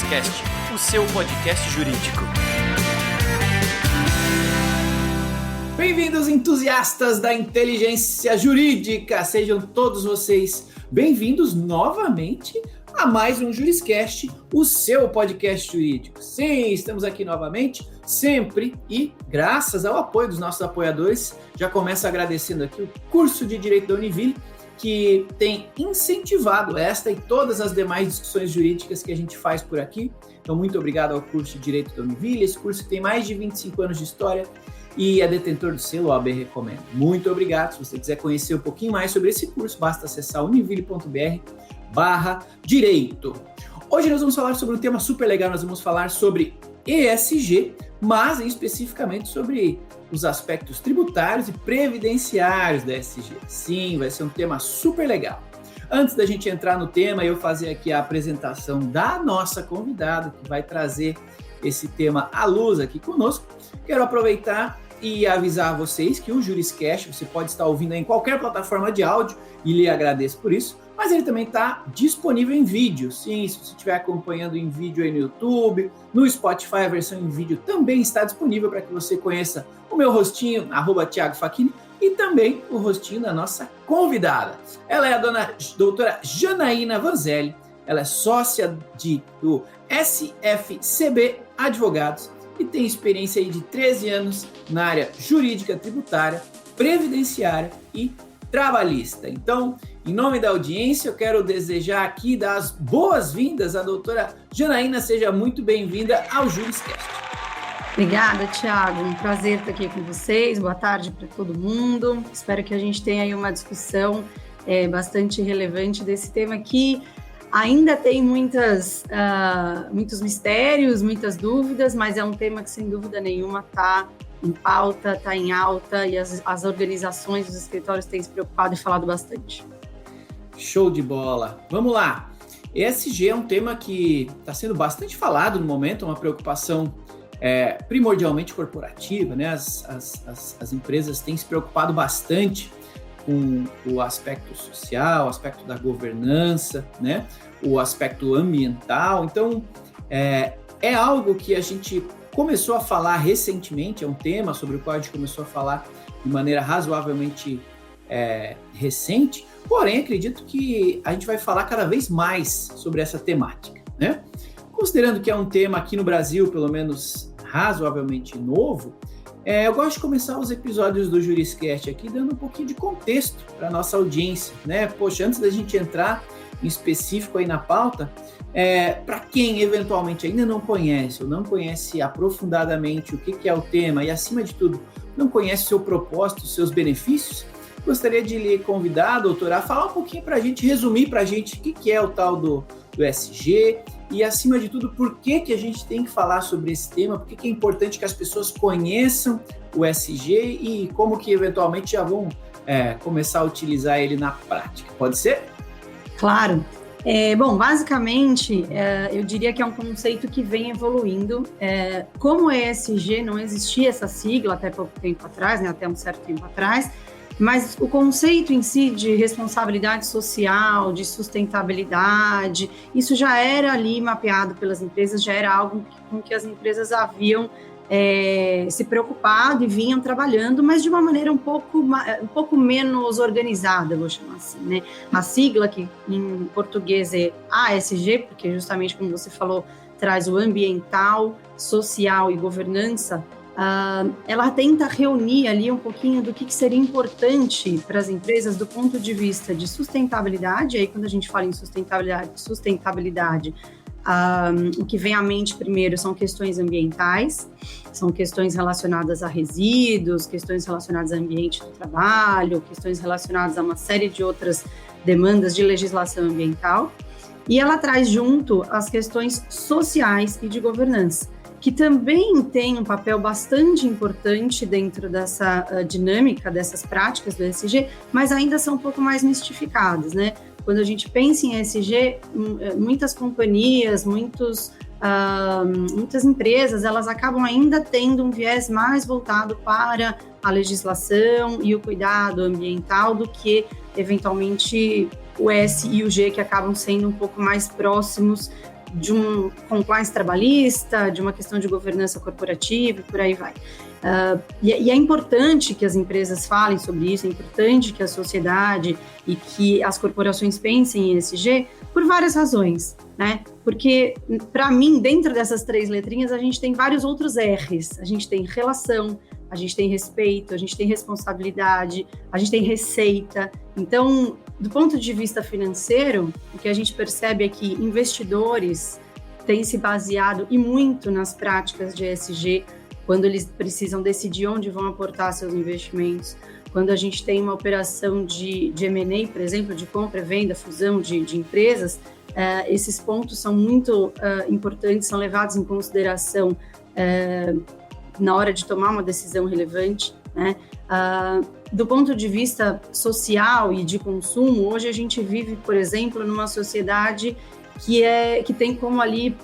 Juriscast, o seu podcast jurídico. Bem-vindos, entusiastas da inteligência jurídica! Sejam todos vocês bem-vindos novamente a mais um Juriscast, o seu podcast jurídico. Sim, estamos aqui novamente, sempre e graças ao apoio dos nossos apoiadores. Já começo agradecendo aqui o curso de Direito da Univille, que tem incentivado esta e todas as demais discussões jurídicas que a gente faz por aqui. Então, muito obrigado ao curso de Direito da Univille. Esse curso tem mais de 25 anos de história e é detentor do selo OAB Recomendo. Muito obrigado. Se você quiser conhecer um pouquinho mais sobre esse curso, basta acessar univille.br/direito. Hoje nós vamos falar sobre um tema super legal. Nós vamos falar sobre ESG, mas especificamente sobre os aspectos tributários e previdenciários da ESG. Sim, vai ser um tema super legal. Antes da gente entrar no tema, eu fazer aqui a apresentação da nossa convidada, que vai trazer esse tema à luz aqui conosco. Quero aproveitar e avisar a vocês que o Juriscast você pode estar ouvindo em qualquer plataforma de áudio e lhe agradeço por isso, mas ele também está disponível em vídeo. Sim, se você estiver acompanhando em vídeo aí no YouTube, no Spotify, a versão em vídeo também está disponível para que você conheça o meu rostinho, @Thiago Facchini, e também o rostinho da nossa convidada. Ela é a doutora Janaína Vanzelli, ela é sócia do SFCB Advogados e tem experiência aí de 13 anos na área jurídica, tributária, previdenciária e trabalhista. Então, em nome da audiência, eu quero desejar aqui dar as boas-vindas à doutora Janaína. Seja muito bem-vinda ao Juriscast. Obrigada, Thiago. Um prazer estar aqui com vocês. Boa tarde para todo mundo. Espero que a gente tenha aí uma discussão bastante relevante desse tema que ainda tem muitos mistérios, muitas dúvidas, mas é um tema que, sem dúvida nenhuma, está em pauta, está em alta e as organizações, os escritórios têm se preocupado e falado bastante. Show de bola! Vamos lá! ESG é um tema que está sendo bastante falado no momento, uma preocupação primordialmente corporativa, né? As empresas têm se preocupado bastante com o aspecto social, o aspecto da governança, né? O aspecto ambiental. Então, é algo que a gente começou a falar recentemente, é um tema sobre o qual a gente começou a falar de maneira razoavelmente recente, porém, acredito que a gente vai falar cada vez mais sobre essa temática, né? Considerando que é um tema aqui no Brasil, pelo menos razoavelmente novo, eu gosto de começar os episódios do Juriscast aqui dando um pouquinho de contexto para a nossa audiência, né? Poxa, antes da gente entrar em específico aí na pauta, para quem eventualmente ainda não conhece ou não conhece aprofundadamente o que é o tema e, acima de tudo, não conhece o seu propósito, os seus benefícios, gostaria de lhe convidar, doutora, a falar um pouquinho para a gente, resumir para a gente o que é o tal do ESG e, acima de tudo, por que a gente tem que falar sobre esse tema, por que é importante que as pessoas conheçam o ESG e como que, eventualmente, já vão começar a utilizar ele na prática. Pode ser? Claro. Bom, basicamente, eu diria que é um conceito que vem evoluindo. Como ESG não existia essa sigla até pouco tempo atrás, né, até um certo tempo atrás, mas o conceito em si de responsabilidade social, de sustentabilidade, isso já era ali mapeado pelas empresas, já era algo com que as empresas haviam se preocupado e vinham trabalhando, mas de uma maneira um pouco menos organizada, vou chamar assim, né? A sigla, que em português é ASG, porque justamente como você falou, traz o ambiental, social e governança, ela tenta reunir ali um pouquinho do que seria importante para as empresas do ponto de vista de sustentabilidade. Aí, quando a gente fala em sustentabilidade, o que vem à mente primeiro são questões ambientais, são questões relacionadas a resíduos, questões relacionadas ao ambiente do trabalho, questões relacionadas a uma série de outras demandas de legislação ambiental. E ela traz junto as questões sociais e de governança, que também tem um papel bastante importante dentro dessa dinâmica, dessas práticas do ESG, mas ainda são um pouco mais mistificadas, né? Quando a gente pensa em ESG, muitas companhias, muitas empresas, elas acabam ainda tendo um viés mais voltado para a legislação e o cuidado ambiental do que, eventualmente, o S e o G, que acabam sendo um pouco mais próximos de um compliance trabalhista, de uma questão de governança corporativa, e por aí vai. E é importante que as empresas falem sobre isso, é importante que a sociedade e que as corporações pensem em ESG por várias razões, né? Porque, para mim, dentro dessas 3 letrinhas, a gente tem vários outros R's. A gente tem relação, a gente tem respeito, a gente tem responsabilidade, a gente tem receita. Então, do ponto de vista financeiro, o que a gente percebe é que investidores têm se baseado e muito nas práticas de ESG quando eles precisam decidir onde vão aportar seus investimentos. Quando a gente tem uma operação de M&A, por exemplo, de compra, venda, fusão de empresas, esses pontos são muito importantes, são levados em consideração na hora de tomar uma decisão relevante, né? Do ponto de vista social e de consumo, hoje a gente vive, por exemplo, numa sociedade que tem como ali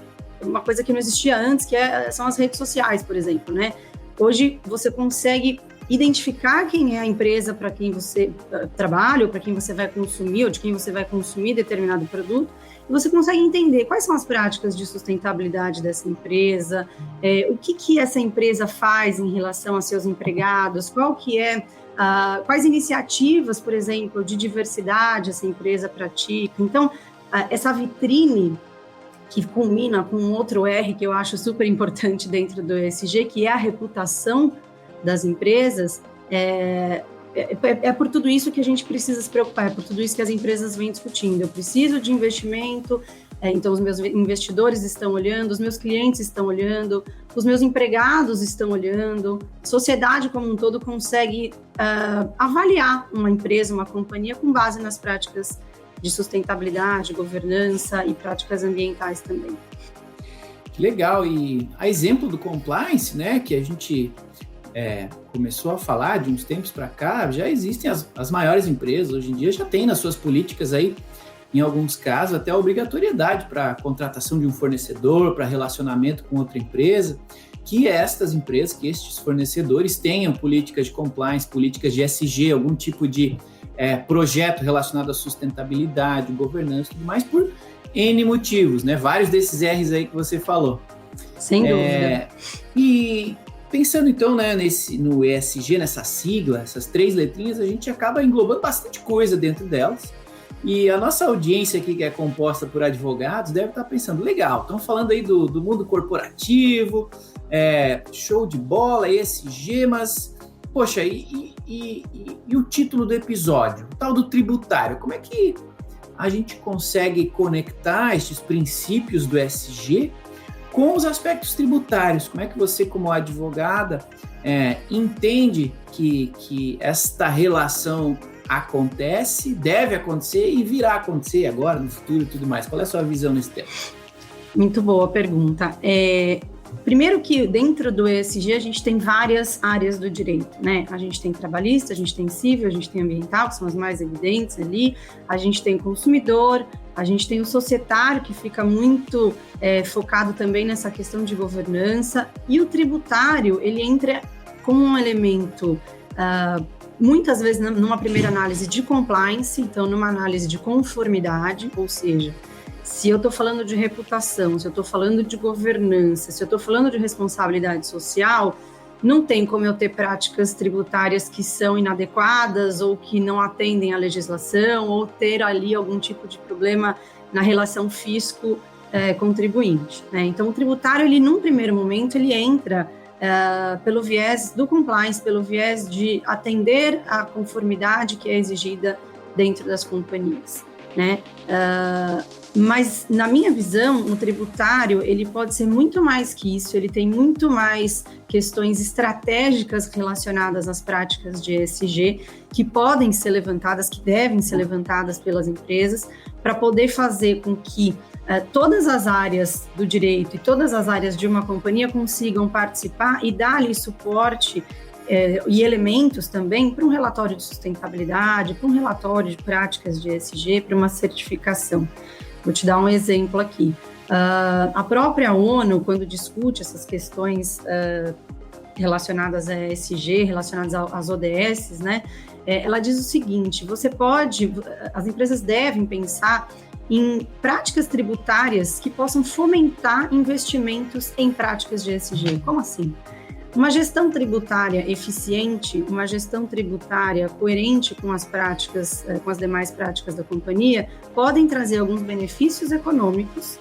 uma coisa que não existia antes, são as redes sociais, por exemplo, né? Hoje você consegue identificar quem é a empresa para quem você trabalha, ou para quem você vai consumir, ou de quem você vai consumir determinado produto, e você consegue entender quais são as práticas de sustentabilidade dessa empresa, o que essa empresa faz em relação a seus empregados, quais iniciativas, por exemplo, de diversidade essa empresa pratica. Então, essa vitrine que culmina com um outro R que eu acho super importante dentro do ESG, que é a reputação das empresas, é por tudo isso que a gente precisa se preocupar, é por tudo isso que as empresas vêm discutindo. Eu preciso de investimento, então os meus investidores estão olhando, os meus clientes estão olhando, os meus empregados estão olhando, a sociedade como um todo consegue avaliar uma empresa, uma companhia com base nas práticas de sustentabilidade, governança e práticas ambientais também. Legal, e a exemplo do compliance, né, que a gente começou a falar de uns tempos para cá, já existem as maiores empresas, hoje em dia já tem nas suas políticas aí, em alguns casos, até a obrigatoriedade para a contratação de um fornecedor, para relacionamento com outra empresa, que estas empresas, que estes fornecedores tenham políticas de compliance, políticas de ESG, algum tipo de projeto relacionado à sustentabilidade, governança e tudo mais, por N motivos, né? Vários desses R's aí que você falou. Sem dúvida. E pensando então, né, no ESG, nessa sigla, essas 3 letrinhas, a gente acaba englobando bastante coisa dentro delas. E a nossa audiência aqui, que é composta por advogados, deve estar pensando, legal, estão falando aí do mundo corporativo, show de bola, ESG, mas, poxa, e o título do episódio, o tal do tributário, como é que a gente consegue conectar estes princípios do ESG com os aspectos tributários? Como é que você, como advogada, entende que esta relação acontece, deve acontecer e virá acontecer agora, no futuro e tudo mais? Qual é a sua visão nesse tema? Muito boa pergunta. Primeiro que dentro do ESG a gente tem várias áreas do direito, né? A gente tem trabalhista, a gente tem civil, a gente tem ambiental, que são as mais evidentes ali, a gente tem consumidor, a gente tem o societário, que fica muito focado também nessa questão de governança, e o tributário, ele entra como um elemento, muitas vezes numa primeira análise de compliance, então numa análise de conformidade, ou seja, se eu estou falando de reputação, se eu estou falando de governança, se eu estou falando de responsabilidade social, não tem como eu ter práticas tributárias que são inadequadas ou que não atendem à legislação ou ter ali algum tipo de problema na relação fisco-contribuinte, né? Então, o tributário, ele, num primeiro momento, ele entra pelo viés do compliance, pelo viés de atender à conformidade que é exigida dentro das companhias, né? Mas, na minha visão, o tributário, ele pode ser muito mais que isso, ele tem muito mais questões estratégicas relacionadas às práticas de ESG que podem ser levantadas, que devem ser levantadas pelas empresas, para poder fazer com que todas as áreas do direito e todas as áreas de uma companhia consigam participar e dar ali suporte e elementos também para um relatório de sustentabilidade, para um relatório de práticas de ESG, para uma certificação. Vou te dar um exemplo aqui. A própria ONU, quando discute essas questões relacionadas a ESG, relacionadas às ODS, né, ela diz o seguinte: as empresas devem pensar em práticas tributárias que possam fomentar investimentos em práticas de ESG. Como assim? Uma gestão tributária eficiente, uma gestão tributária coerente com as práticas, com as demais práticas da companhia, podem trazer alguns benefícios econômicos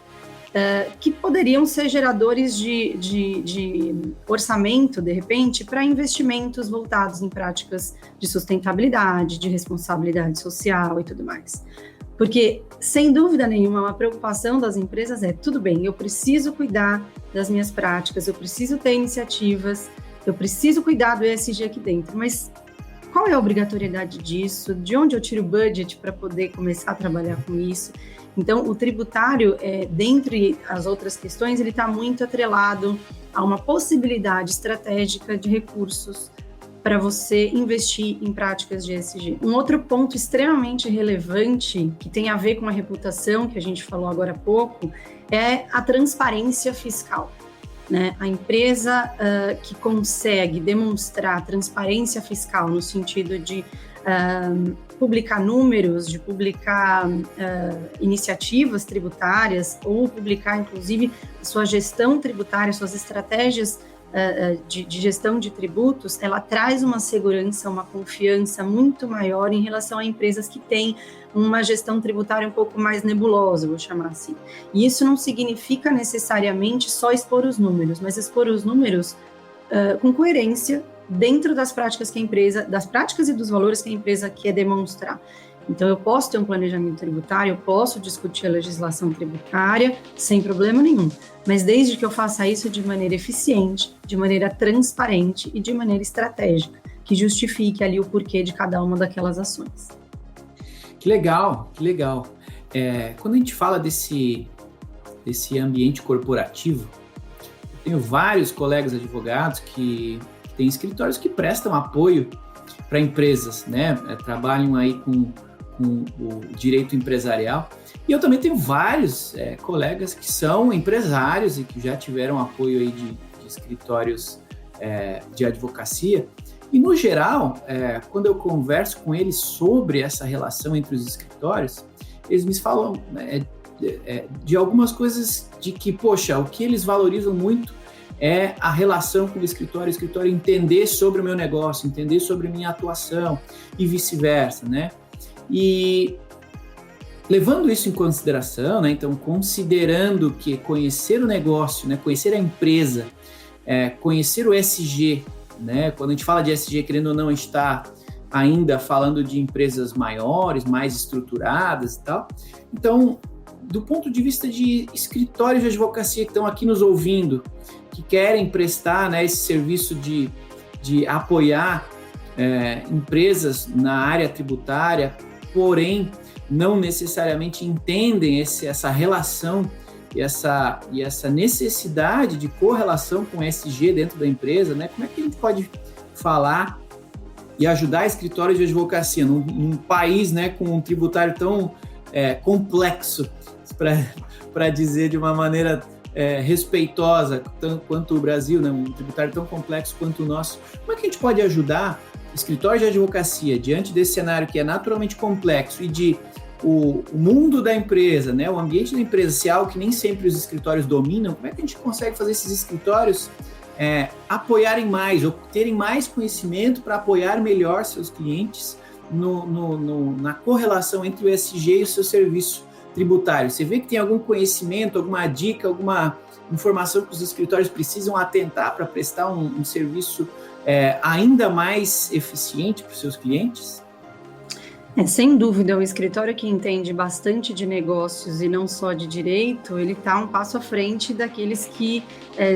que poderiam ser geradores de orçamento, de repente, para investimentos voltados em práticas de sustentabilidade, de responsabilidade social e tudo mais. Porque, sem dúvida nenhuma, uma preocupação das empresas tudo bem, eu preciso cuidar das minhas práticas, eu preciso ter iniciativas, eu preciso cuidar do ESG aqui dentro, mas qual é a obrigatoriedade disso? De onde eu tiro o budget para poder começar a trabalhar com isso? Então, o tributário, dentre as outras questões, ele está muito atrelado a uma possibilidade estratégica de recursos para você investir em práticas de ESG. Um outro ponto extremamente relevante, que tem a ver com a reputação, que a gente falou agora há pouco, é a transparência fiscal. Né? A empresa que consegue demonstrar transparência fiscal no sentido de publicar números, de publicar iniciativas tributárias ou publicar, inclusive, sua gestão tributária, suas estratégias de gestão de tributos, ela traz uma segurança, uma confiança muito maior em relação a empresas que têm uma gestão tributária um pouco mais nebulosa, vou chamar assim. E isso não significa necessariamente só expor os números, mas expor os números com coerência dentro das práticas que a empresa, das práticas e dos valores que a empresa quer demonstrar. Então, eu posso ter um planejamento tributário, eu posso discutir a legislação tributária sem problema nenhum, mas desde que eu faça isso de maneira eficiente, de maneira transparente e de maneira estratégica, que justifique ali o porquê de cada uma daquelas ações. Que legal, que legal. Quando a gente fala desse ambiente corporativo, eu tenho vários colegas advogados que têm escritórios que prestam apoio para empresas, né? Trabalham aí com o direito empresarial. E eu também tenho vários colegas que são empresários e que já tiveram apoio aí de escritórios de advocacia. E, no geral, quando eu converso com eles sobre essa relação entre os escritórios, eles me falam de algumas coisas de que, poxa, o que eles valorizam muito é a relação com o escritório entender sobre o meu negócio, entender sobre a minha atuação e vice-versa, né? E levando isso em consideração, né? Então, considerando que conhecer o negócio, né? Conhecer a empresa, conhecer o ESG, né? Quando a gente fala de ESG, querendo ou não, a gente está ainda falando de empresas maiores, mais estruturadas e tal. Então, do ponto de vista de escritórios de advocacia que estão aqui nos ouvindo, que querem prestar, né, esse serviço de apoiar empresas na área tributária, porém não necessariamente entendem essa relação e essa necessidade de correlação com ESG dentro da empresa, né? Como é que a gente pode falar e ajudar escritórios de advocacia num país, né, com um tributário tão complexo, para dizer de uma maneira respeitosa, tanto quanto o Brasil, né, um tributário tão complexo quanto o nosso? Como é que a gente pode ajudar escritórios de advocacia diante desse cenário que é naturalmente complexo e de o mundo da empresa, né, o ambiente da empresa ser algo que nem sempre os escritórios dominam? Como é que a gente consegue fazer esses escritórios apoiarem mais, ou terem mais conhecimento para apoiar melhor seus clientes na correlação entre o ESG e o seu serviço tributário? Você vê que tem algum conhecimento, alguma dica, alguma informação que os escritórios precisam atentar para prestar um serviço ainda mais eficiente para os seus clientes? Sem dúvida, o escritório que entende bastante de negócios e não só de direito, ele está um passo à frente daqueles que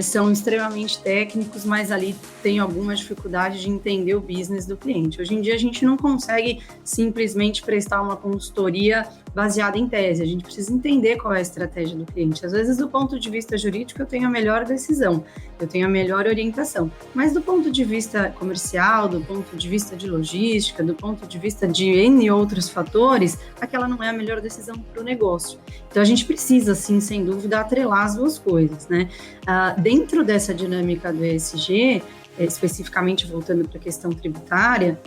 são extremamente técnicos, mas ali tem alguma dificuldade de entender o business do cliente. Hoje em dia, a gente não consegue simplesmente prestar uma consultoria baseada em tese, a gente precisa entender qual é a estratégia do cliente. Às vezes, do ponto de vista jurídico, eu tenho a melhor decisão, eu tenho a melhor orientação, mas do ponto de vista comercial, do ponto de vista de logística, do ponto de vista de N outros fatores, aquela não é a melhor decisão para o negócio. Então, a gente precisa, sim, sem dúvida, atrelar as duas coisas, né? Dentro dessa dinâmica do ESG, especificamente voltando para a questão tributária,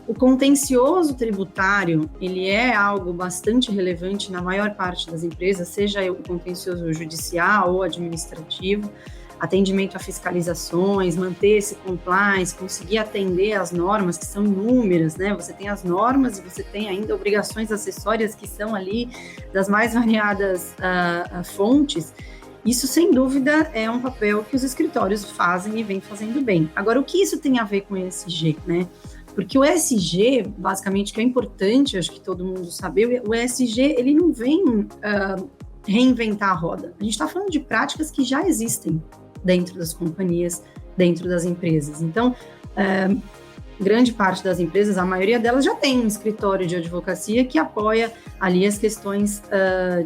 O contencioso tributário, ele é algo bastante relevante na maior parte das empresas, seja o contencioso judicial ou administrativo, atendimento a fiscalizações, manter esse compliance, conseguir atender às normas, que são inúmeras, né? Você tem as normas e você tem ainda obrigações acessórias que são ali das mais variadas fontes. Isso, sem dúvida, é um papel que os escritórios fazem e vêm fazendo bem. Agora, o que isso tem a ver com o ESG, né? Porque o ESG, basicamente, que é importante, acho que todo mundo sabe, o ESG, ele não vem reinventar a roda. A gente está falando de práticas que já existem dentro das companhias, dentro das empresas. Então, grande parte das empresas, a maioria delas já tem um escritório de advocacia que apoia ali as questões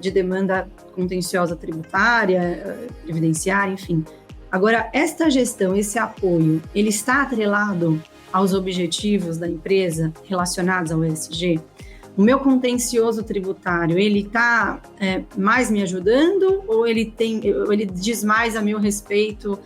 de demanda contenciosa tributária, previdenciária, enfim. Agora, esta gestão, esse apoio, ele está atrelado aos objetivos da empresa relacionados ao ESG? O meu contencioso tributário, ele está mais me ajudando ou ele diz mais a meu respeito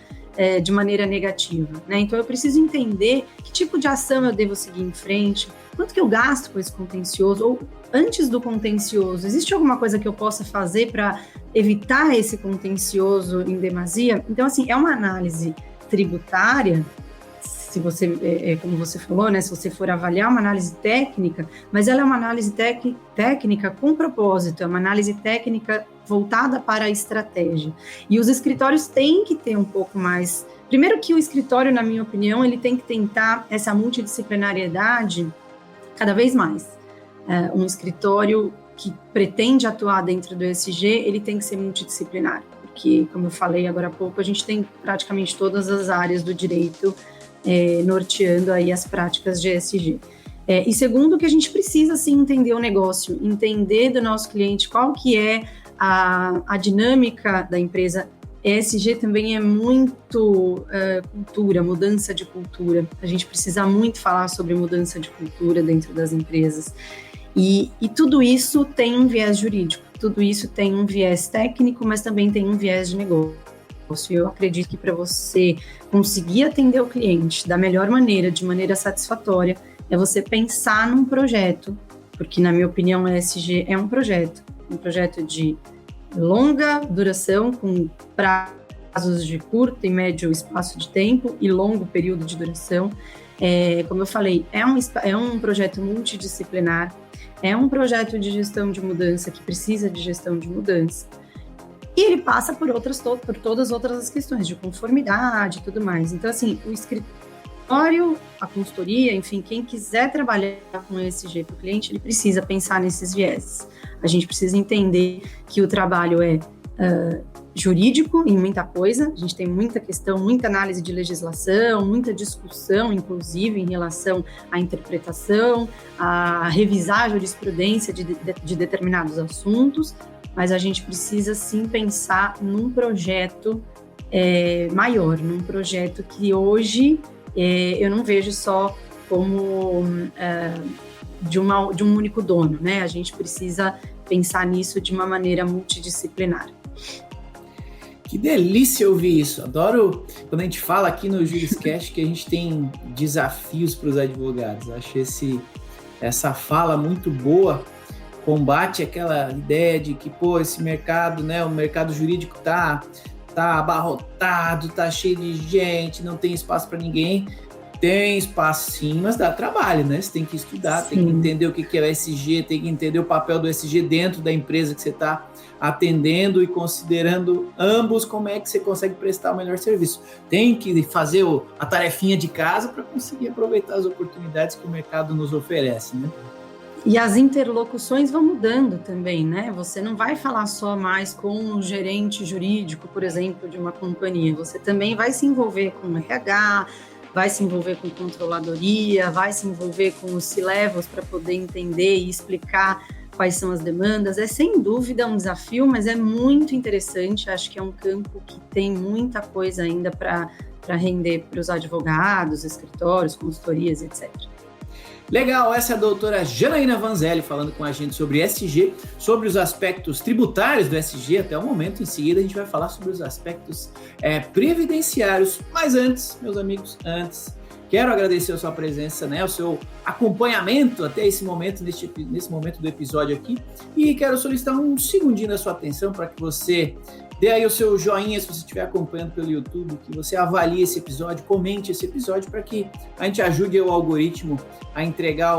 de maneira negativa, né? Então, eu preciso entender que tipo de ação eu devo seguir em frente, quanto que eu gasto com esse contencioso, ou antes do contencioso, existe alguma coisa que eu possa fazer para evitar esse contencioso em demasia? Então, assim, é uma análise tributária, se você, como você falou, né, se você for avaliar uma análise técnica, mas ela é uma análise técnica com propósito, é uma análise técnica voltada para a estratégia. E os escritórios têm que ter um pouco mais... Primeiro que o escritório, na minha opinião, ele tem que tentar essa multidisciplinariedade cada vez mais. Um escritório que pretende atuar dentro do ESG, ele tem que ser multidisciplinar, porque, como eu falei agora há pouco, a gente tem praticamente todas as áreas do direito norteando aí as práticas de ESG. E segundo, que a gente precisa, sim, entender o negócio, entender do nosso cliente qual que é a dinâmica da empresa. ESG também é muito cultura, mudança de cultura. A gente precisa muito falar sobre mudança de cultura dentro das empresas. E tudo isso tem um viés jurídico, tudo isso tem um viés técnico, mas também tem um viés de negócio. Eu acredito que para você conseguir atender o cliente da melhor maneira, de maneira satisfatória, é você pensar num projeto, porque, na minha opinião, o ESG é um projeto de longa duração, com prazos de curto e médio espaço de tempo e longo período de duração. Como eu falei, é um projeto multidisciplinar, é um projeto de gestão de mudança que precisa de gestão de mudança. E ele passa por todas as outras questões de conformidade e tudo mais. Então, assim, o escritório, a consultoria, enfim, quem quiser trabalhar com ESG para o cliente, ele precisa pensar nesses vieses. A gente precisa entender que o trabalho é jurídico em muita coisa, a gente tem muita questão, muita análise de legislação, muita discussão, inclusive, em relação à interpretação, a revisar a jurisprudência de determinados assuntos, mas a gente precisa, sim, pensar num projeto maior, num projeto que hoje eu não vejo só como de um único dono, né? A gente precisa pensar nisso de uma maneira multidisciplinar. Que delícia ouvir isso. Adoro quando a gente fala aqui no Juriscast que a gente tem desafios para os advogados. Acho essa fala muito boa. Combate aquela ideia de que, esse mercado, né, o mercado jurídico tá abarrotado, tá cheio de gente, não tem espaço para ninguém. Tem espaço, sim, mas dá trabalho, né? Você tem que estudar, sim. Tem que entender o que é o ESG, tem que entender o papel do ESG dentro da empresa que você está atendendo e considerando ambos, como é que você consegue prestar o melhor serviço. Tem que fazer a tarefinha de casa para conseguir aproveitar as oportunidades que o mercado nos oferece, né? E as interlocuções vão mudando também, né? Você não vai falar só mais com o gerente jurídico, por exemplo, de uma companhia. Você também vai se envolver com o RH, vai se envolver com controladoria, vai se envolver com os C-levels para poder entender e explicar quais são as demandas. É sem dúvida um desafio, mas é muito interessante. Acho que é um campo que tem muita coisa ainda para render para os advogados, escritórios, consultorias, etc. Legal, essa é a doutora Janaína Vanzelli falando com a gente sobre ESG, sobre os aspectos tributários do ESG até o momento. Em seguida a gente vai falar sobre os aspectos previdenciários. Mas antes, meus amigos, Quero agradecer a sua presença, né, o seu acompanhamento até esse momento, nesse momento do episódio aqui. E quero solicitar um segundinho da sua atenção para que você dê aí o seu joinha se você estiver acompanhando pelo YouTube, que você avalie esse episódio, comente esse episódio para que a gente ajude o algoritmo a entregar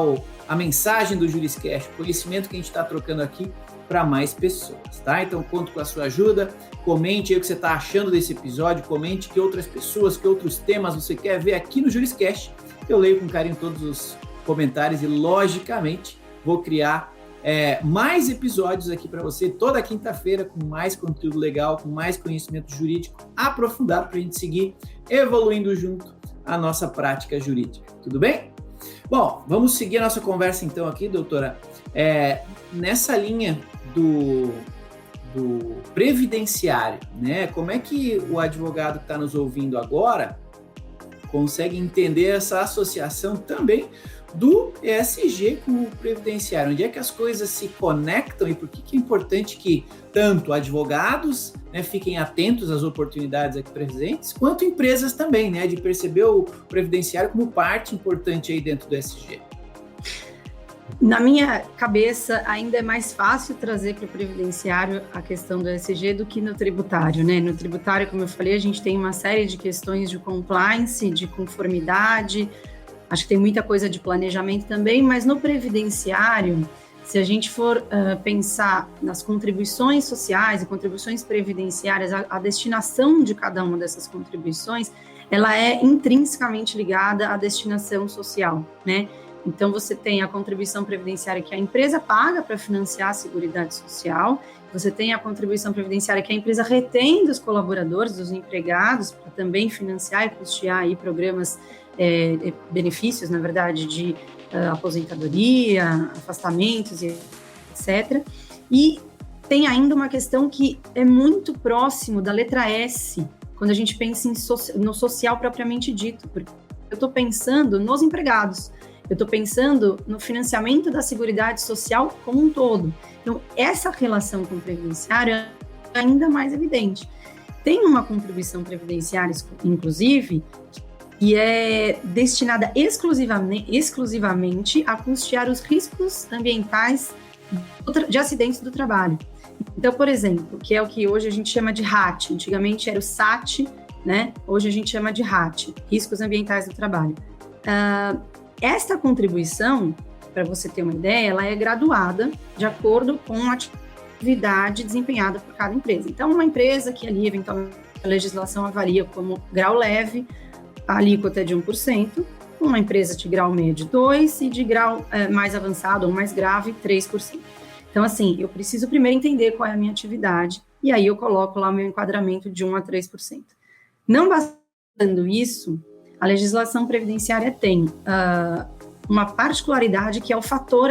a mensagem do JurisCast, o conhecimento que a gente está trocando aqui para mais pessoas, tá? Então, conto com a sua ajuda, comente aí o que você está achando desse episódio, comente que outras pessoas, que outros temas você quer ver aqui no JurisCast. Eu leio com carinho todos os comentários e, logicamente, vou criar mais episódios aqui para você toda quinta-feira com mais conteúdo legal, com mais conhecimento jurídico aprofundado para a gente seguir evoluindo junto a nossa prática jurídica. Tudo bem? Bom, vamos seguir a nossa conversa então aqui, doutora, nessa linha do previdenciário, né? Como é que o advogado que está nos ouvindo agora consegue entender essa associação também do ESG com o previdenciário? Onde é que as coisas se conectam e por que é importante que tanto advogados, né, fiquem atentos às oportunidades aqui presentes, quanto empresas também, né, de perceber o previdenciário como parte importante aí dentro do ESG? Na minha cabeça, ainda é mais fácil trazer para o previdenciário a questão do ESG do que no tributário, né? No tributário, como eu falei, a gente tem uma série de questões de compliance, de conformidade, acho que tem muita coisa de planejamento também, mas no previdenciário, se a gente for pensar nas contribuições sociais e contribuições previdenciárias, a destinação de cada uma dessas contribuições, ela é intrinsecamente ligada à destinação social, né? Então, você tem a contribuição previdenciária que a empresa paga para financiar a Seguridade Social, você tem a contribuição previdenciária que a empresa retém dos colaboradores, dos empregados, para também financiar e custear aí programas, benefícios, na verdade, de aposentadoria, afastamentos, etc. E tem ainda uma questão que é muito próximo da letra S, quando a gente pensa no social propriamente dito, porque eu estou pensando nos empregados, eu estou pensando no financiamento da Seguridade Social como um todo. Então, essa relação com o previdenciário é ainda mais evidente. Tem uma contribuição previdenciária, inclusive, que é destinada exclusivamente a custear os riscos ambientais de acidentes do trabalho. Então, por exemplo, que é o que hoje a gente chama de RAT, antigamente era o SAT, né? Hoje a gente chama de RAT, Riscos Ambientais do Trabalho. Esta contribuição, para você ter uma ideia, ela é graduada de acordo com a atividade desempenhada por cada empresa. Então, uma empresa que ali, eventualmente, a legislação avalia como grau leve, a alíquota é de 1%, uma empresa de grau médio 2% e de grau mais avançado ou mais grave 3%. Então, assim, eu preciso primeiro entender qual é a minha atividade e aí eu coloco lá o meu enquadramento de 1% a 3%. Não bastando isso, a legislação previdenciária tem uma particularidade que é o fator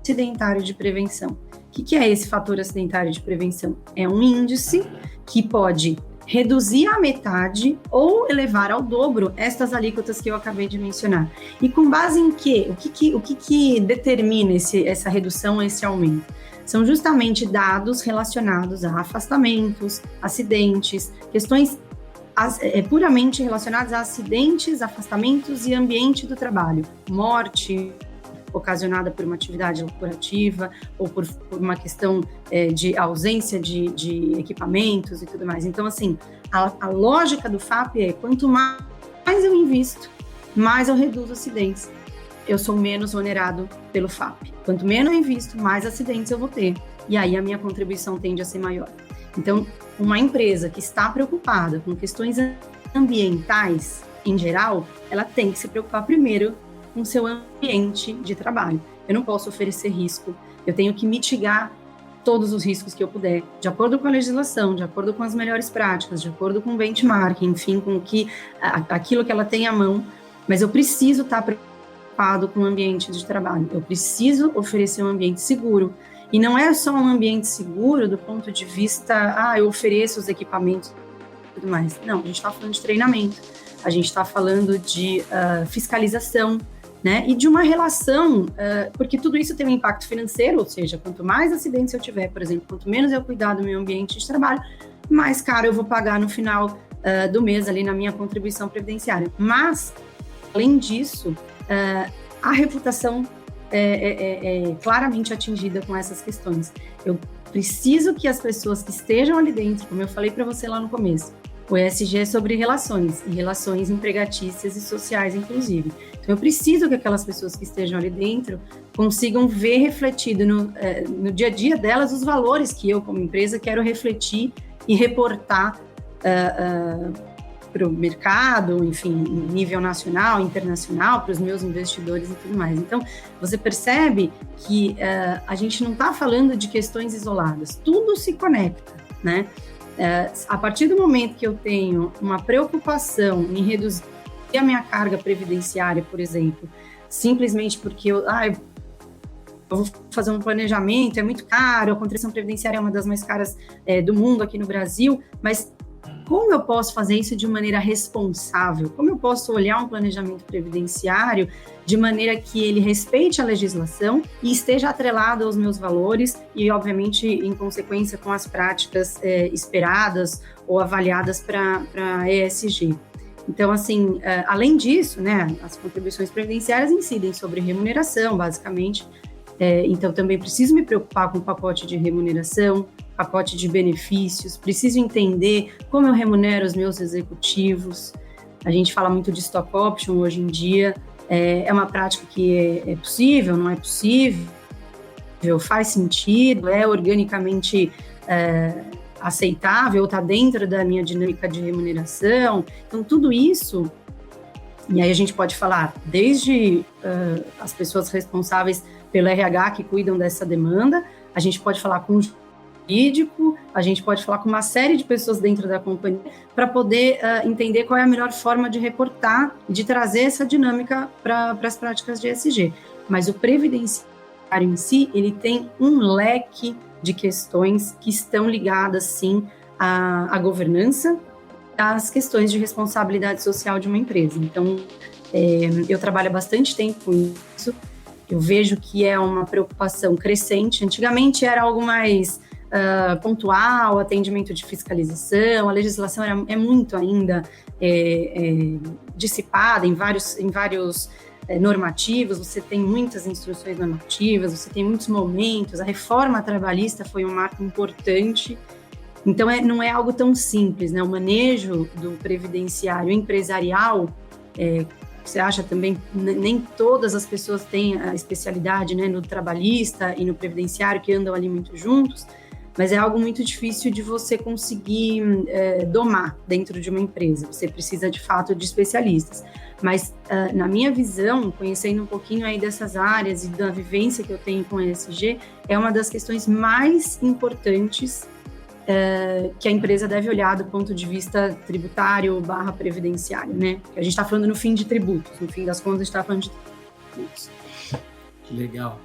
acidentário de prevenção. O que é esse fator acidentário de prevenção? É um índice que pode reduzir à metade ou elevar ao dobro estas alíquotas que eu acabei de mencionar. E com base em quê? O que determina essa redução, esse aumento? São justamente dados relacionados a afastamentos, acidentes, questões puramente relacionadas a acidentes, afastamentos e ambiente do trabalho, morte ocasionada por uma atividade corporativa ou por uma questão de ausência de equipamentos e tudo mais. Então, assim, a lógica do FAP é quanto mais eu invisto, mais eu reduzo acidentes. Eu sou menos onerado pelo FAP. Quanto menos eu invisto, mais acidentes eu vou ter. E aí a minha contribuição tende a ser maior. Então, uma empresa que está preocupada com questões ambientais, em geral, ela tem que se preocupar primeiro com o seu ambiente de trabalho. Eu não posso oferecer risco, eu tenho que mitigar todos os riscos que eu puder, de acordo com a legislação, de acordo com as melhores práticas, de acordo com o benchmark, enfim, com aquilo que ela tem à mão, mas eu preciso estar preocupado com o ambiente de trabalho, eu preciso oferecer um ambiente seguro. E não é só um ambiente seguro do ponto de vista, eu ofereço os equipamentos e tudo mais. Não, a gente está falando de treinamento, a gente está falando de fiscalização, né? E de uma relação, porque tudo isso tem um impacto financeiro, ou seja, quanto mais acidentes eu tiver, por exemplo, quanto menos eu cuidar do meu ambiente de trabalho, mais caro eu vou pagar no final do mês ali na minha contribuição previdenciária. Mas além disso, a reputação é claramente atingida com essas questões. Eu preciso que as pessoas que estejam ali dentro, como eu falei para você lá no começo, o ESG é sobre relações, e relações empregatícias e sociais, inclusive. Então, eu preciso que aquelas pessoas que estejam ali dentro consigam ver refletido no dia a dia delas os valores que eu, como empresa, quero refletir e reportar para o mercado, enfim, em nível nacional, internacional, para os meus investidores e tudo mais. Então, você percebe que a gente não está falando de questões isoladas, tudo se conecta, né? A partir do momento que eu tenho uma preocupação em reduzir a minha carga previdenciária, por exemplo, simplesmente porque eu vou fazer um planejamento, é muito caro, a contribuição previdenciária é uma das mais caras do mundo aqui no Brasil, mas como eu posso fazer isso de maneira responsável? Como eu posso olhar um planejamento previdenciário de maneira que ele respeite a legislação e esteja atrelado aos meus valores e, obviamente, em consequência com as práticas esperadas ou avaliadas para ESG? Então, assim, além disso, né, as contribuições previdenciárias incidem sobre remuneração, basicamente. Então, também preciso me preocupar com o pacote de remuneração, pacote de benefícios, preciso entender como eu remunero os meus executivos. A gente fala muito de stock option hoje em dia, é uma prática que é possível, não é possível, faz sentido, é organicamente aceitável, está dentro da minha dinâmica de remuneração. Então, tudo isso, e aí a gente pode falar desde as pessoas responsáveis pelo RH que cuidam dessa demanda, a gente pode falar com o jurídico, a gente pode falar com uma série de pessoas dentro da companhia para poder entender qual é a melhor forma de reportar e de trazer essa dinâmica para as práticas de ESG. Mas o previdenciário em si, ele tem um leque de questões que estão ligadas, sim, à governança, às questões de responsabilidade social de uma empresa. Então, eu trabalho há bastante tempo com isso, eu vejo que é uma preocupação crescente. Antigamente era algo mais pontual, atendimento de fiscalização, a legislação é muito ainda dissipada em vários normativos, você tem muitas instruções normativas, você tem muitos momentos, a reforma trabalhista foi um marco importante, então não é algo tão simples, né? O manejo do previdenciário empresarial, você acha também, nem todas as pessoas têm a especialidade, né, no trabalhista e no previdenciário, que andam ali muito juntos, mas é algo muito difícil de você conseguir domar dentro de uma empresa. Você precisa, de fato, de especialistas. Mas, na minha visão, conhecendo um pouquinho aí dessas áreas e da vivência que eu tenho com ESG, é uma das questões mais importantes que a empresa deve olhar do ponto de vista tributário / previdenciário, né? A gente está falando no fim de tributos, no fim das contas a gente está falando de tributos. Legal.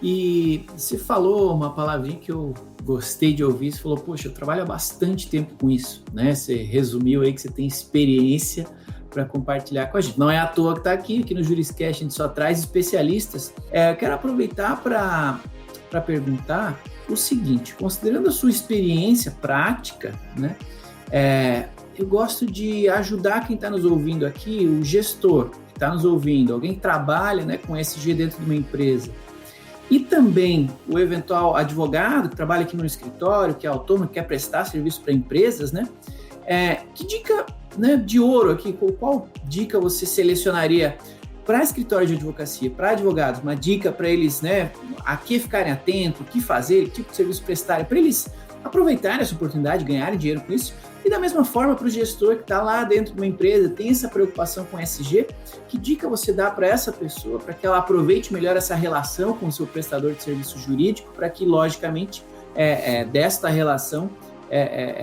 E você falou uma palavrinha que eu gostei de ouvir, você falou, poxa, eu trabalho há bastante tempo com isso, né? Você resumiu aí que você tem experiência para compartilhar com a gente. Não é à toa que está aqui no Juriscast a gente só traz especialistas. Eu quero aproveitar para perguntar o seguinte, considerando a sua experiência prática, né? Eu gosto de ajudar quem está nos ouvindo aqui, o gestor que está nos ouvindo, alguém que trabalha, né, com ESG dentro de uma empresa, e também o eventual advogado que trabalha aqui no escritório, que é autônomo, que quer prestar serviço para empresas, né? Que dica, né, de ouro aqui, qual dica você selecionaria para escritório de advocacia, para advogados, uma dica para eles, né, a que ficarem atentos, o que fazer, que tipo de serviço prestarem, para eles aproveitarem essa oportunidade, ganharem dinheiro com isso, e da mesma forma para o gestor que está lá dentro de uma empresa, tem essa preocupação com ESG, que dica você dá para essa pessoa, para que ela aproveite melhor essa relação com o seu prestador de serviço jurídico, para que, logicamente, desta relação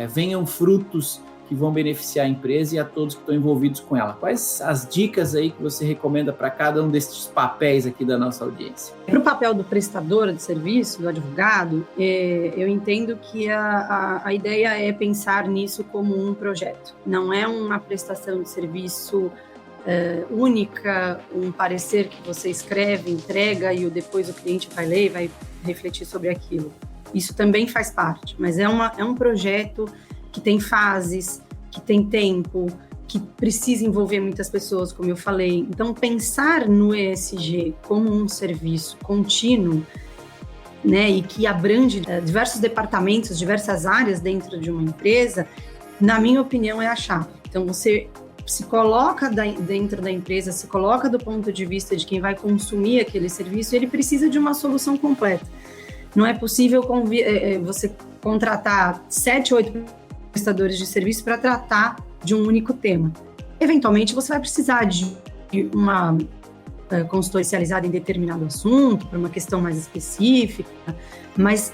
venham frutos que vão beneficiar a empresa e a todos que estão envolvidos com ela. Quais as dicas aí que você recomenda para cada um desses papéis aqui da nossa audiência? Para o papel do prestador de serviço, do advogado, eu entendo que a ideia é pensar nisso como um projeto. Não é uma prestação de serviço única, um parecer que você escreve, entrega e depois o cliente vai ler e vai refletir sobre aquilo. Isso também faz parte, mas é um projeto que tem fases, que tem tempo, que precisa envolver muitas pessoas, como eu falei. Então, pensar no ESG como um serviço contínuo, né, e que abrange diversos departamentos, diversas áreas dentro de uma empresa, na minha opinião, é a chave. Então, você se coloca dentro da empresa, se coloca do ponto de vista de quem vai consumir aquele serviço, ele precisa de uma solução completa. Não é possível você contratar 7, 8 prestadores de serviço para tratar de um único tema. Eventualmente, você vai precisar de uma consultoria especializada em determinado assunto, para uma questão mais específica, mas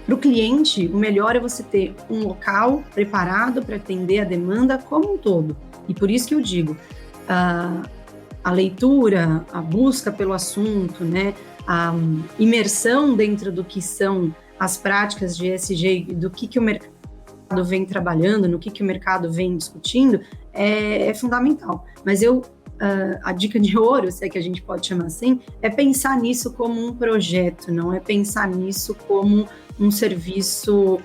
para o cliente, o melhor é você ter um local preparado para atender a demanda como um todo. E por isso que eu digo, a leitura, a busca pelo assunto, né, a imersão dentro do que são as práticas de ESG, do que o mercado vem trabalhando, no que o mercado vem discutindo, é fundamental. Mas a dica de ouro, se é que a gente pode chamar assim, é pensar nisso como um projeto, não é pensar nisso como um serviço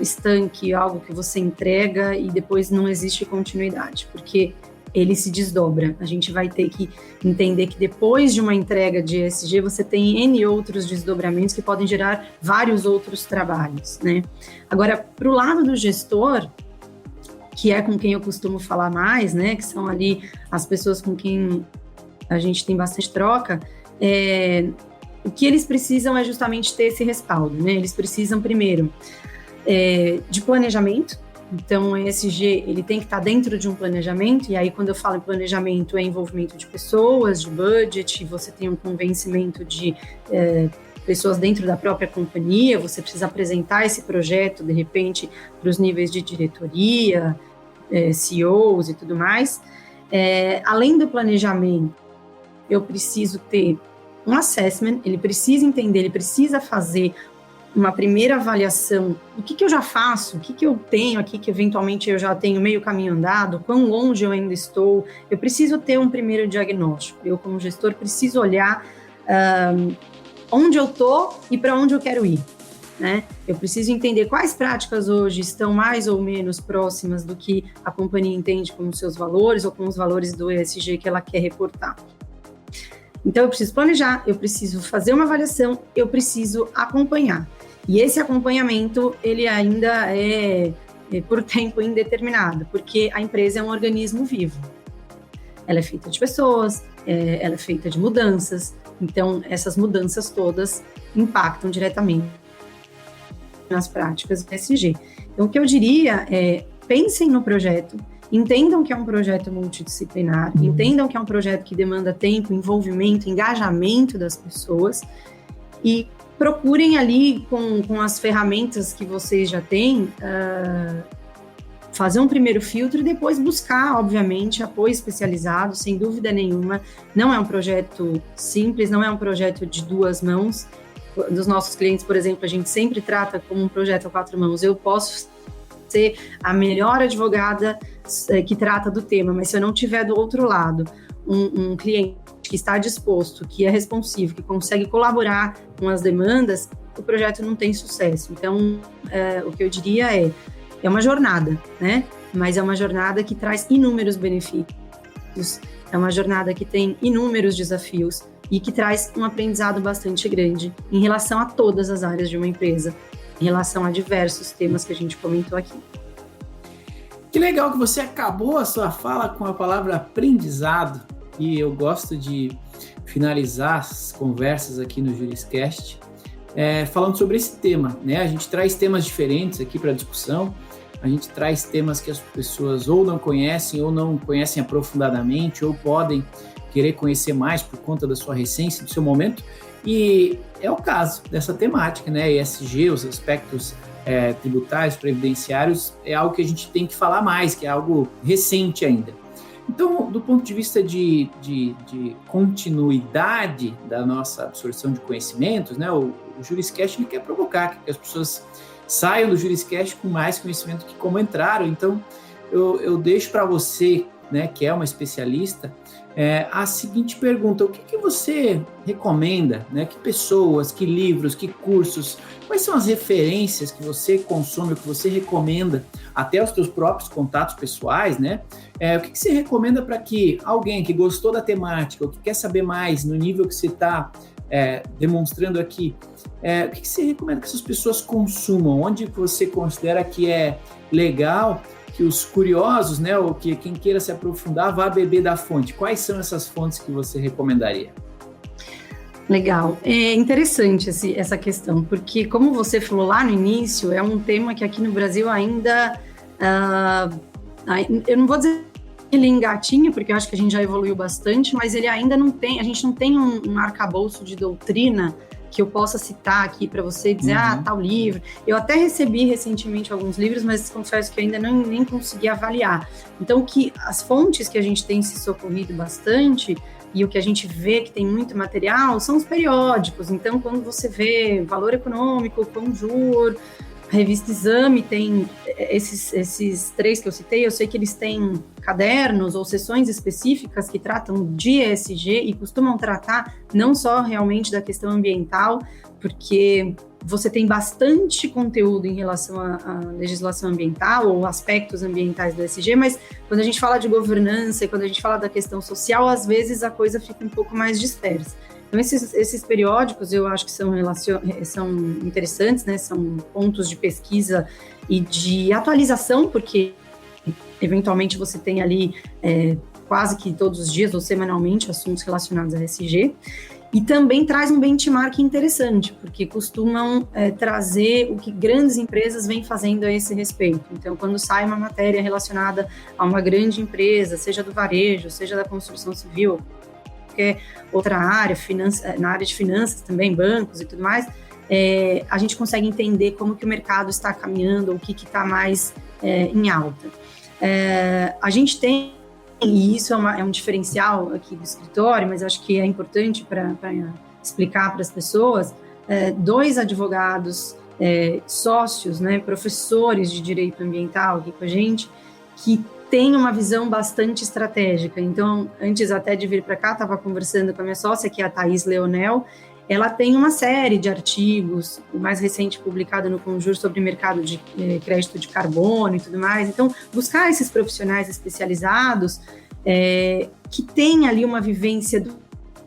estanque, algo que você entrega e depois não existe continuidade, porque ele se desdobra. A gente vai ter que entender que depois de uma entrega de ESG, você tem N outros desdobramentos que podem gerar vários outros trabalhos, né? Agora, para o lado do gestor, que é com quem eu costumo falar mais, né? Que são ali as pessoas com quem a gente tem bastante troca, o que eles precisam é justamente ter esse respaldo, né? Eles precisam, primeiro, de planejamento. Então, o ESG, ele tem que estar dentro de um planejamento, e aí, quando eu falo em planejamento, é envolvimento de pessoas, de budget, você tem um convencimento de pessoas dentro da própria companhia, você precisa apresentar esse projeto, de repente, para os níveis de diretoria, CEOs e tudo mais. Além do planejamento, eu preciso ter um assessment, ele precisa entender, ele precisa fazer uma primeira avaliação do que eu já faço, o que eu tenho aqui, que eventualmente eu já tenho meio caminho andado, quão longe eu ainda estou. Eu preciso ter um primeiro diagnóstico. Eu, como gestor, preciso olhar onde eu estou e para onde eu quero ir, né? Eu preciso entender quais práticas hoje estão mais ou menos próximas do que a companhia entende como seus valores ou como os valores do ESG que ela quer reportar. Então, eu preciso planejar, eu preciso fazer uma avaliação, eu preciso acompanhar. E esse acompanhamento, ele ainda é por tempo indeterminado, porque a empresa é um organismo vivo. Ela é feita de pessoas, ela é feita de mudanças, então essas mudanças todas impactam diretamente nas práticas do ESG. Então, o que eu diria é, pensem no projeto, entendam que é um projeto multidisciplinar, entendam que é um projeto que demanda tempo, envolvimento, engajamento das pessoas e procurem ali com as ferramentas que vocês já têm, fazer um primeiro filtro e depois buscar, obviamente, apoio especializado, sem dúvida nenhuma. Não é um projeto simples, não é um projeto de duas mãos. Dos nossos clientes, por exemplo, a gente sempre trata como um projeto a 4 mãos. Eu posso ser a melhor advogada que trata do tema, mas se eu não tiver do outro lado um cliente que está disposto, que é responsivo, que consegue colaborar com as demandas, o projeto não tem sucesso. Então, o que eu diria é uma jornada, né? Mas é uma jornada que traz inúmeros benefícios, é uma jornada que tem inúmeros desafios e que traz um aprendizado bastante grande em relação a todas as áreas de uma empresa, em relação a diversos temas que a gente comentou aqui. Que legal que você acabou a sua fala com a palavra aprendizado, e eu gosto de finalizar as conversas aqui no Juriscast falando sobre esse tema, né? A gente traz temas diferentes aqui para discussão, a gente traz temas que as pessoas ou não conhecem aprofundadamente, ou podem querer conhecer mais por conta da sua recência, do seu momento, e é o caso dessa temática, né? ESG, os aspectos tributários, previdenciários, é algo que a gente tem que falar mais, que é algo recente ainda. Então, do ponto de vista de continuidade da nossa absorção de conhecimentos, né, o Juriscast ele quer provocar que as pessoas saiam do Juriscast com mais conhecimento que como entraram. Então, eu deixo para você né, que é uma especialista, a seguinte pergunta: o que você recomenda, né? Que pessoas, que livros, que cursos, quais são as referências que você consome, que você recomenda, até os seus próprios contatos pessoais, né? O que você recomenda para que alguém que gostou da temática, ou que quer saber mais no nível que você está demonstrando aqui, o que você recomenda que essas pessoas consumam? Onde você considera que é legal que os curiosos, né, ou que quem queira se aprofundar, vá beber da fonte? Quais são essas fontes que você recomendaria? Legal. É interessante essa questão, porque como você falou lá no início, é um tema que aqui no Brasil ainda, eu não vou dizer que ele engatinha, porque eu acho que a gente já evoluiu bastante, mas ele ainda não tem, a gente não tem um arcabouço de doutrina que eu possa citar aqui para você dizer, tal livro. Eu até recebi recentemente alguns livros, mas confesso que ainda nem consegui avaliar. Então, as fontes que a gente tem se socorrido bastante, e o que a gente vê que tem muito material, são os periódicos. Então, quando você vê Valor Econômico, Conjur, a revista Exame, tem esses 3 que eu citei, eu sei que eles têm cadernos ou sessões específicas que tratam de ESG e costumam tratar não só realmente da questão ambiental, porque você tem bastante conteúdo em relação à legislação ambiental ou aspectos ambientais do ESG, mas quando a gente fala de governança e quando a gente fala da questão social, às vezes a coisa fica um pouco mais dispersa. Então, esses periódicos eu acho que são interessantes, né? São pontos de pesquisa e de atualização, porque eventualmente você tem ali quase que todos os dias ou semanalmente assuntos relacionados a ESG. E também traz um benchmark interessante, porque costumam trazer o que grandes empresas vêm fazendo a esse respeito. Então, quando sai uma matéria relacionada a uma grande empresa, seja do varejo, seja da construção civil, qualquer outra área, na área de finanças também, bancos e tudo mais, a gente consegue entender como que o mercado está caminhando, o que está mais em alta. A gente tem, e isso é um diferencial aqui do escritório, mas acho que é importante para explicar para as pessoas, 2 advogados sócios, né, professores de direito ambiental aqui com a gente, que tem uma visão bastante estratégica. Então, antes até de vir para cá, estava conversando com a minha sócia, que é a Thaís Leonel. Ela tem uma série de artigos, o mais recente publicado no Conjur sobre mercado de crédito de carbono e tudo mais. Então, buscar esses profissionais especializados que têm ali uma vivência do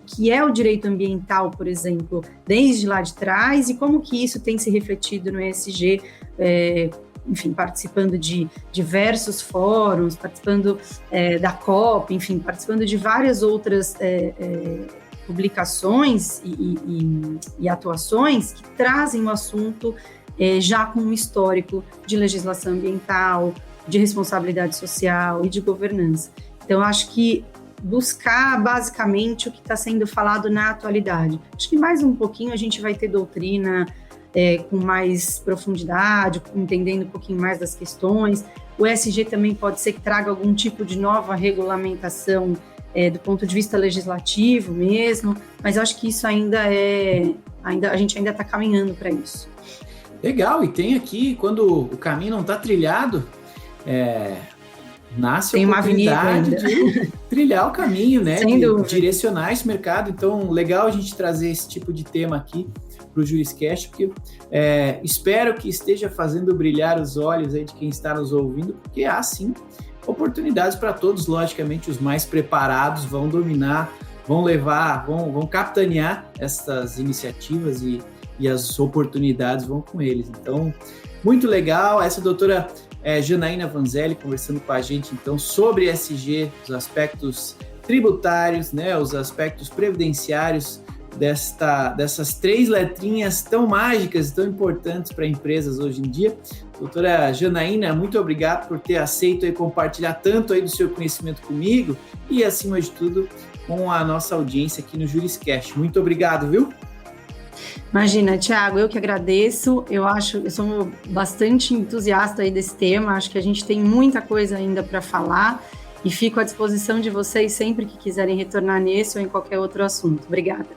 que é o direito ambiental, por exemplo, desde lá de trás, e como que isso tem se refletido no ESG, enfim, participando de diversos fóruns, participando da COP, enfim, participando de várias outras publicações e atuações que trazem o assunto já com um histórico de legislação ambiental, de responsabilidade social e de governança. Então, acho que buscar basicamente o que está sendo falado na atualidade. Acho que mais um pouquinho a gente vai ter doutrina com mais profundidade, entendendo um pouquinho mais das questões. O ESG também pode ser que traga algum tipo de nova regulamentação do ponto de vista legislativo mesmo, mas acho que isso a gente ainda está caminhando para isso. Legal, e tem aqui, quando o caminho não está trilhado, nasce a oportunidade de trilhar o caminho, né? De direcionar esse mercado. Então, legal a gente trazer esse tipo de tema aqui para o Juriscast, porque espero que esteja fazendo brilhar os olhos aí de quem está nos ouvindo, porque há sim oportunidades para todos. Logicamente, os mais preparados vão dominar, vão levar, vão capitanear essas iniciativas e as oportunidades vão com eles. Então, muito legal. Essa doutora Janaína Vanzelli conversando com a gente, então, sobre ESG, os aspectos tributários, né, os aspectos previdenciários dessas 3 letrinhas tão mágicas e tão importantes para empresas hoje em dia. Doutora Janaína, muito obrigado por ter aceito e compartilhar tanto aí do seu conhecimento comigo e, acima de tudo, com a nossa audiência aqui no Juriscast. Muito obrigado, viu? Imagina, Thiago, eu que agradeço. Eu sou bastante entusiasta aí desse tema. Acho que a gente tem muita coisa ainda para falar. E fico à disposição de vocês sempre que quiserem retornar nesse ou em qualquer outro assunto. Obrigada.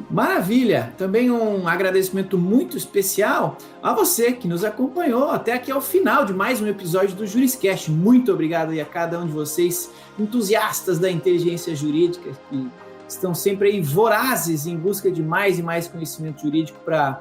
Maravilha! Também um agradecimento muito especial a você que nos acompanhou até aqui ao final de mais um episódio do JurisCast. Muito obrigado aí a cada um de vocês, entusiastas da inteligência jurídica, que estão sempre aí vorazes em busca de mais e mais conhecimento jurídico para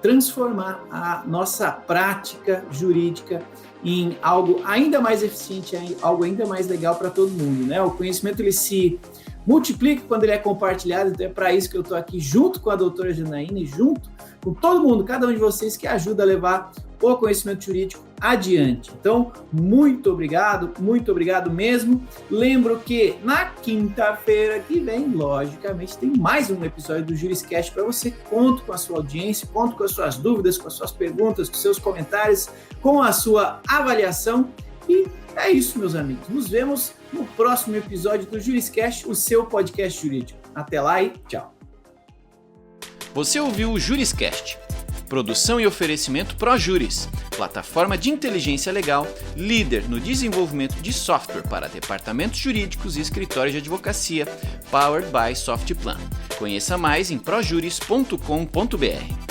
transformar a nossa prática jurídica em algo ainda mais eficiente, algo ainda mais legal para todo mundo, né? O conhecimento ele se multiplica quando ele é compartilhado, então é para isso que eu estou aqui junto com a doutora Janaína e junto com todo mundo, cada um de vocês que ajuda a levar o conhecimento jurídico adiante. Então, muito obrigado mesmo. Lembro que na quinta-feira que vem, logicamente, tem mais um episódio do JurisCast para você. Conto com a sua audiência, conto com as suas dúvidas, com as suas perguntas, com seus comentários, com a sua avaliação. E é isso, meus amigos. Nos vemos no próximo episódio do JurisCast, o seu podcast jurídico. Até lá e tchau. Você ouviu o JurisCast. Produção e oferecimento ProJuris, plataforma de inteligência legal, líder no desenvolvimento de software para departamentos jurídicos e escritórios de advocacia, powered by Softplan. Conheça mais em projuris.com.br.